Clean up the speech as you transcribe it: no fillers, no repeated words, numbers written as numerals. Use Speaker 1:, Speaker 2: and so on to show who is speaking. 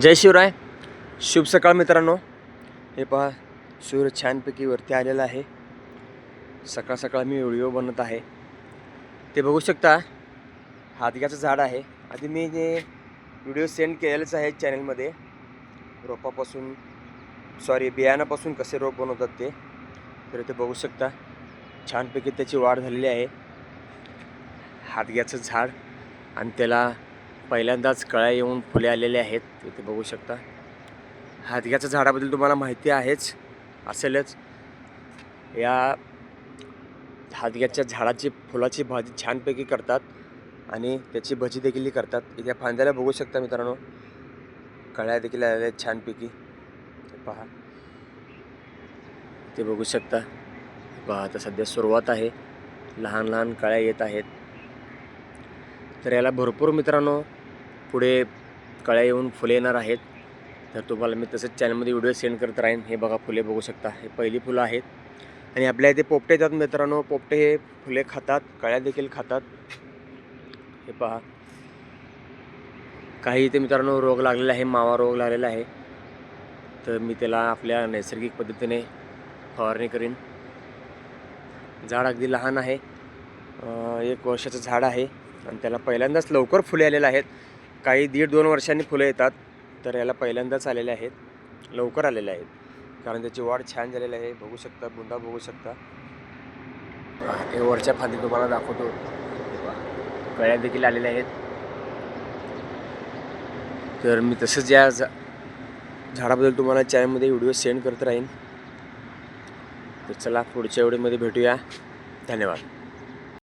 Speaker 1: जय शिवराय. शुभ सकाळ मित्रांनो. हे पहा, सूर्य छानपैकी वरती आलेला आहे. सकाळ सकाळ मी व्हिडिओ बनवत आहे. ते बघू शकता, हादग्याचं झाड आहे. आधी मी जे व्हिडिओ सेंड केलेलंच आहे चॅनलमध्ये, रोपापासून बियाणापासून कसे रोप बनवतात ते. तर ते बघू शकता, छानपैकी त्याची वाढ झालेली आहे. हादग्याचं झाड आणि त्याला पहिल्यांदाच कळ्या येऊन फुले आलेले आहेत. ते बघू शकता. हादग्याच्या झाडाबद्दल तुम्हाला माहिती आहेच असेलच. या हादग्याच्या झाडाची फुलाची भाजी छानपैकी करतात आणि त्याची भजी देखील करतात. या फांद्याला बघू शकता मित्रांनो, कळ्या देखील आलेल्या आहेत छानपैकी. पहा, ते बघू शकता. पहा, आता सध्या सुरुवात आहे, लहान लहान कळ्या येत आहेत. तर याला भरपूर मित्रांनो पुढे कळ्या येऊन फुले येणार आहेत. तर तुम्हाला मी तसंच चॅनलमध्ये व्हिडिओ सेंड करत राहीन. हे बघा, फुले बघू शकता. हे पहिली फुलं आहेत आणि आपल्या इथे पोपटे येतात मित्रांनो. पोपटे हे फुले खातात, कळ्या देखील खातात. हे पहा, काही इथे मित्रांनो रोग लागलेला आहे, मावा रोग लागलेला आहे. तर मी त्याला आपल्या नैसर्गिक पद्धतीने फवारणी करीन. झाड अगदी लहान आहे, 1 वर्षाचं झाड आहे आणि त्याला पहिल्यांदाच लवकर फुले आलेले आहेत. काही 1.5-2 वर्षांनी फुलं येतात, तर याला पहिल्यांदाच आलेले आहेत, लवकर आलेले आहेत, कारण त्याची वाढ छान झालेली आहे. बघू शकता, बुंदा बघू शकता. हे वरच्या फांदी तुम्हाला दाखवतो. कळ्या देखील आलेल्या आहेत. तर मी तसंच या झाडाबद्दल तुम्हाला चॅनलमध्ये व्हिडिओ सेंड करत राहीन. तर चला, पुढच्या व्हिडिओमध्ये भेटूया. धन्यवाद.